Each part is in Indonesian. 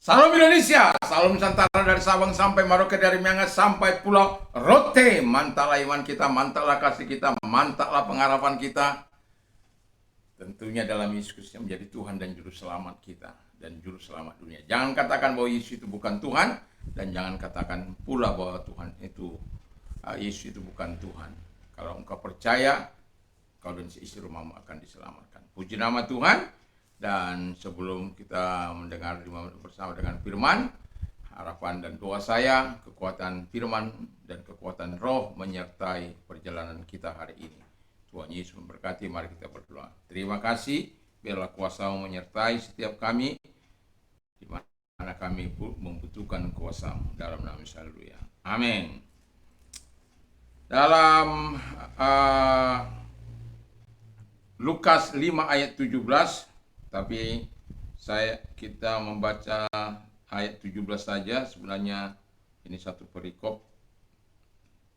Salam Indonesia, salam Nusantara dari Sabang sampai Merauke, dari Miangas sampai Pulau Rote. Mantaplah iman kita, mantaplah kasih kita, mantaplah pengharapan kita. Tentunya dalam Yesus yang menjadi Tuhan dan Juru Selamat kita dan Juru Selamat dunia. Jangan katakan bahwa Yesus itu bukan Tuhan, dan jangan katakan pula bahwa Yesus itu bukan Tuhan. Kalau engkau percaya, kau dan istri rumahmu akan diselamatkan. Puji nama Tuhan. Dan sebelum kita mendengar bersama dengan firman, harapan dan doa saya, kekuatan firman dan kekuatan roh menyertai perjalanan kita hari ini. Tuhan Yesus memberkati, mari kita berdoa. Terima kasih, biarlah kuasa-Mu menyertai setiap kami, di mana kami membutuhkan kuasa-Mu, dalam nama Yesus. Haleluya. Amin. Dalam Lukas 5 ayat 17, tapi kita membaca ayat 17 saja. Sebenarnya ini satu perikop,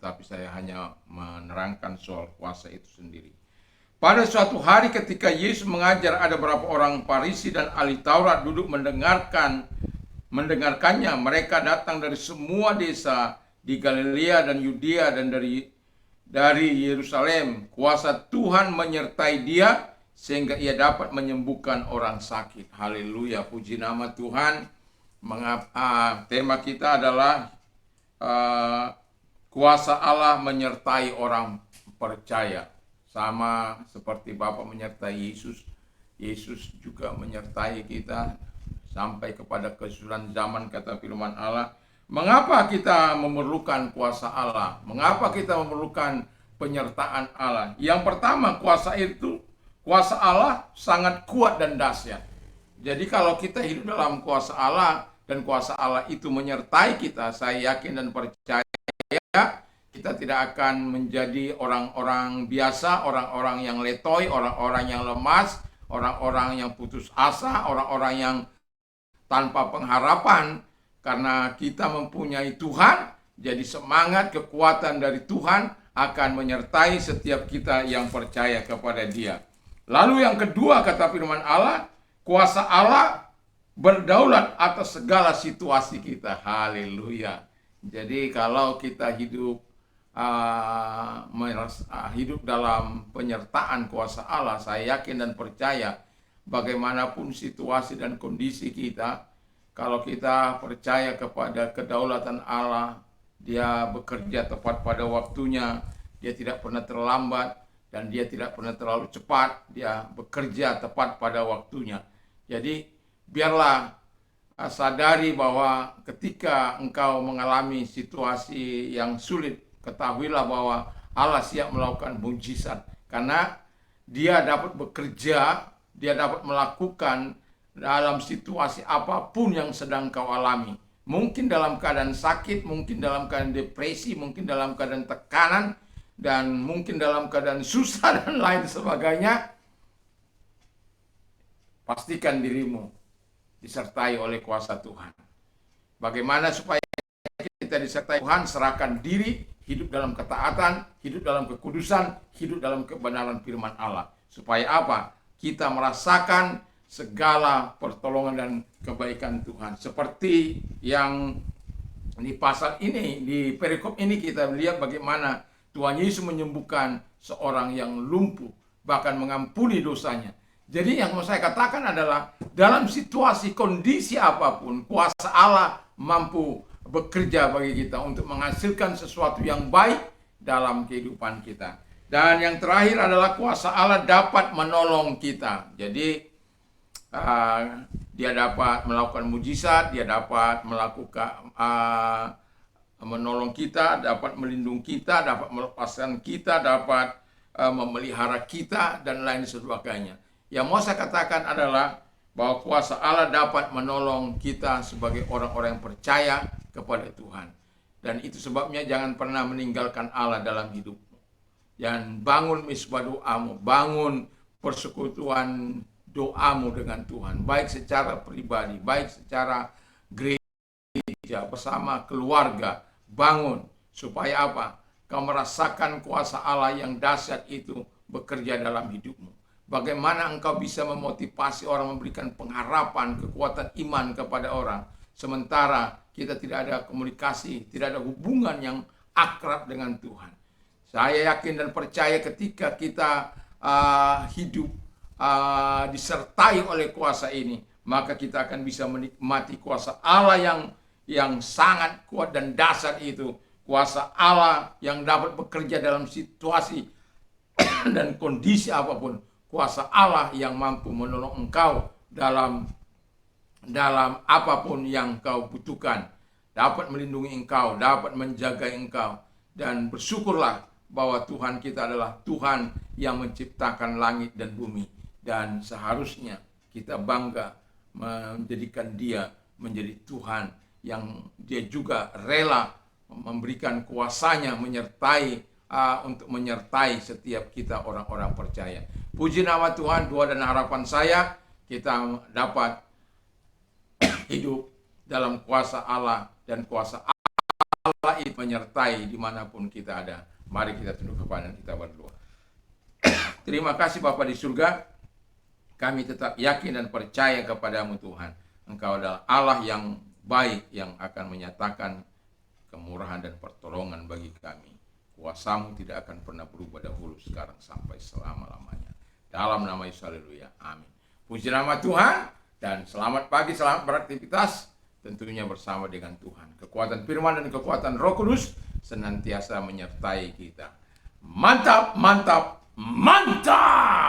tapi saya hanya menerangkan soal kuasa itu sendiri. Pada suatu hari ketika Yesus mengajar, ada beberapa orang Farisi dan ahli Taurat duduk mendengarkannya. Mereka datang dari semua desa di Galilea dan Yudea dan dari Yerusalem. Kuasa Tuhan menyertai dia sehingga ia dapat menyembuhkan orang sakit. Haleluya, puji nama Tuhan. Tema kita adalah kuasa Allah menyertai orang percaya. Sama seperti Bapa menyertai Yesus, Yesus juga menyertai kita sampai kepada kesudahan zaman, kata firman Allah. Mengapa kita memerlukan kuasa Allah? Mengapa kita memerlukan penyertaan Allah? Yang pertama, kuasa Allah sangat kuat dan dahsyat. Jadi kalau kita hidup dalam kuasa Allah dan kuasa Allah itu menyertai kita, saya yakin dan percaya kita tidak akan menjadi orang-orang biasa, orang-orang yang letoy, orang-orang yang lemas, orang-orang yang putus asa, orang-orang yang tanpa pengharapan. Karena kita mempunyai Tuhan, jadi semangat, kekuatan dari Tuhan akan menyertai setiap kita yang percaya kepada Dia. Lalu yang kedua, kata firman Allah, kuasa Allah berdaulat atas segala situasi kita. Haleluya. Jadi kalau kita hidup dalam penyertaan kuasa Allah, saya yakin dan percaya bagaimanapun situasi dan kondisi kita, kalau kita percaya kepada kedaulatan Allah, Dia bekerja tepat pada waktunya, Dia tidak pernah terlambat, dan Dia tidak pernah terlalu cepat. Dia bekerja tepat pada waktunya. Jadi biarlah sadari bahwa ketika engkau mengalami situasi yang sulit, ketahuilah bahwa Allah siap melakukan mujizat. Karena Dia dapat bekerja, Dia dapat melakukan dalam situasi apapun yang sedang kau alami. Mungkin dalam keadaan sakit, mungkin dalam keadaan depresi, mungkin dalam keadaan tekanan, dan mungkin dalam keadaan susah dan lain sebagainya. Pastikan dirimu disertai oleh kuasa Tuhan. Bagaimana supaya kita disertai Tuhan? Serahkan diri, hidup dalam ketaatan, hidup dalam kekudusan, hidup dalam kebenaran firman Allah. Supaya apa? Kita merasakan segala pertolongan dan kebaikan Tuhan. Seperti yang di pasal ini, di perikop ini kita melihat bagaimana Tuhan Yesus menyembuhkan seorang yang lumpuh, bahkan mengampuni dosanya. Jadi yang mau saya katakan adalah dalam situasi kondisi apapun, kuasa Allah mampu bekerja bagi kita untuk menghasilkan sesuatu yang baik dalam kehidupan kita. Dan yang terakhir adalah kuasa Allah dapat menolong kita. Jadi Dia dapat melakukan mujizat, Dia dapat melakukan menolong kita, dapat melindungi kita, dapat melepaskan kita, dapat memelihara kita, dan lain sebagainya. Yang mau saya katakan adalah bahwa kuasa Allah dapat menolong kita sebagai orang-orang yang percaya kepada Tuhan. Dan itu sebabnya jangan pernah meninggalkan Allah dalam hidupmu. Dan bangun misbah doamu, bangun persekutuan doamu dengan Tuhan, baik secara pribadi, baik secara gereja, bersama keluarga. Bangun, supaya apa? Kau merasakan kuasa Allah yang dahsyat itu bekerja dalam hidupmu. Bagaimana engkau bisa memotivasi orang, memberikan pengharapan, kekuatan iman kepada orang, sementara kita tidak ada komunikasi, tidak ada hubungan yang akrab dengan Tuhan. Saya yakin dan percaya ketika kita hidup disertai oleh kuasa ini, maka kita akan bisa menikmati kuasa Allah yang sangat kuat dan dasar itu. Kuasa Allah yang dapat bekerja dalam situasi dan kondisi apapun. Kuasa Allah yang mampu menolong engkau dalam apapun yang kau butuhkan, dapat melindungi engkau, dapat menjaga engkau. Dan bersyukurlah bahwa Tuhan kita adalah Tuhan yang menciptakan langit dan bumi, dan seharusnya kita bangga menjadikan Dia menjadi Tuhan yang Dia juga rela memberikan kuasanya untuk menyertai setiap kita orang-orang percaya. Puji nama Tuhan. Doa dan harapan saya, kita dapat hidup dalam kuasa Allah, dan kuasa Allah itu menyertai dimanapun kita ada. Mari kita tunduk kepala dan kita berdoa. Terima kasih Bapa di surga, kami tetap yakin dan percaya kepadamu Tuhan. Engkau adalah Allah yang baik, yang akan menyatakan kemurahan dan pertolongan bagi kami. Kuasamu tidak akan pernah berubah dahulu, sekarang, sampai selama-lamanya. Dalam nama Yesus, haleluya, amin. Puji nama Tuhan, dan selamat pagi, selamat beraktivitas, tentunya bersama dengan Tuhan. Kekuatan firman dan kekuatan Roh Kudus senantiasa menyertai kita. Mantap, mantap, mantap!